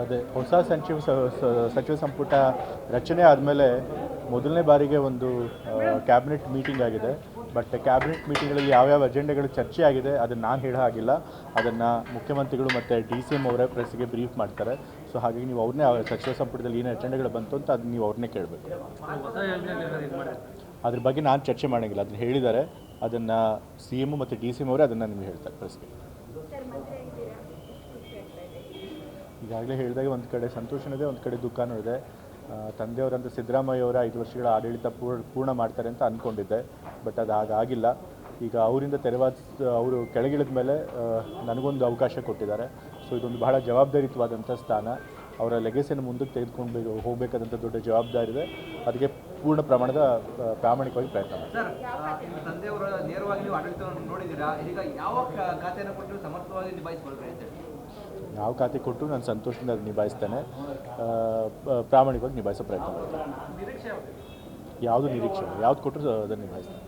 ಅದೇ ಹೊಸ ಸಚಿವ ಸಂಪುಟ ರಚನೆ ಆದಮೇಲೆ ಮೊದಲನೇ ಬಾರಿಗೆ ಒಂದು ಕ್ಯಾಬಿನೆಟ್ ಮೀಟಿಂಗ್ ಆಗಿದೆ. ಬಟ್ ಕ್ಯಾಬಿನೆಟ್ ಮೀಟಿಂಗ್ಗಳಲ್ಲಿ ಯಾವ್ಯಾವ ಅಜೆಂಡಾಗಳು ಚರ್ಚೆ ಆಗಿದೆ ಅದನ್ನು ನಾನು ಹೇಳೋ ಹಾಗಿಲ್ಲ. ಅದನ್ನು ಮುಖ್ಯಮಂತ್ರಿಗಳು ಮತ್ತು DCM ಅವರೇ ಪ್ರೆಸ್ಗೆ ಬ್ರೀಫ್ ಮಾಡ್ತಾರೆ. ಸೊ ಹಾಗಾಗಿ ನೀವು ಅವ್ರನ್ನೇ ಸಚಿವ ಸಂಪುಟದಲ್ಲಿ ಏನು ಅಜೆಂಡಾಗಳು ಬಂತು ಅಂತ ಅದನ್ನ ನೀವು ಅವ್ರನ್ನೇ ಕೇಳಬೇಕು. ಅದ್ರ ಬಗ್ಗೆ ನಾನು ಚರ್ಚೆ ಮಾಡೋಂಗಿಲ್ಲ. ಅದನ್ನು ಹೇಳಿದ್ದಾರೆ, ಅದನ್ನು CM ಮತ್ತು DCM ಅವರೇ ಅದನ್ನು ನಿಮಗೆ ಹೇಳ್ತಾರೆ ಪ್ರೆಸ್ಗೆ. ಈಗಾಗಲೇ ಹೇಳಿದಾಗ ಒಂದು ಕಡೆ ಸಂತೋಷನೂ ಇದೆ, ಒಂದು ಕಡೆ ದುಃಖನೂ ಇದೆ. ತಂದೆಯವರಂತ ಸಿದ್ದರಾಮಯ್ಯ ಅವರ 5 ವರ್ಷಗಳ ಆಡಳಿತ ಪೂರ್ಣ ಮಾಡ್ತಾರೆ ಅಂತ ಅಂದ್ಕೊಂಡಿದ್ದೆ. ಬಟ್ ಅದು ಹಾಗಾಗಿಲ್ಲ. ಈಗ ಅವರಿಂದ ಅವರು ಕೆಳಗಿಳಿದ ಮೇಲೆ ನನಗೊಂದು ಅವಕಾಶ ಕೊಟ್ಟಿದ್ದಾರೆ. ಸೊ ಇದೊಂದು ಬಹಳ ಜವಾಬ್ದಾರಿಯುತವಾದಂಥ ಸ್ಥಾನ. ಅವರ ಲೆಗೆಸಿಯನ್ನು ಮುಂದಕ್ಕೆ ತೆಗೆದುಕೊಂಡು ಹೋಗಬೇಕಾದಂಥ ದೊಡ್ಡ ಜವಾಬ್ದಾರಿ ಇದೆ. ಅದಕ್ಕೆ ಪೂರ್ಣ ಪ್ರಮಾಣದ ಪ್ರಾಮಾಣಿಕವಾಗಿ ಪ್ರಯತ್ನ ಮಾಡ್ತಾರೆ. ತಂದೆಯವರ ನೇರವಾಗಿ ನೀವು ಆಡಳಿತವನ್ನು ನೋಡಿದ್ದೀರಾ, ಈಗ ಯಾವ ಖಾತೆಯನ್ನು ಕೊಟ್ಟು ಸಮರ್ಥವಾಗಿ ನಿಭಾಯಿಸಬಲ್ರಿ ಅಂತ? ಯಾವ ಖಾತೆ ಕೊಟ್ಟು ನಾನು ಸಂತೋಷದಿಂದ ಅದು ನಿಭಾಯಿಸ್ತೇನೆ, ಪ್ರಾಮಾಣಿಕವಾಗಿ ನಿಭಾಯಿಸೋ ಪ್ರಯತ್ನ ಮಾಡ್ತೇನೆ. ಯಾವುದು ನಿರೀಕ್ಷೆ ಯಾವ್ದು ಕೊಟ್ಟರು ಅದನ್ನು ನಿಭಾಯಿಸ್ತೇನೆ.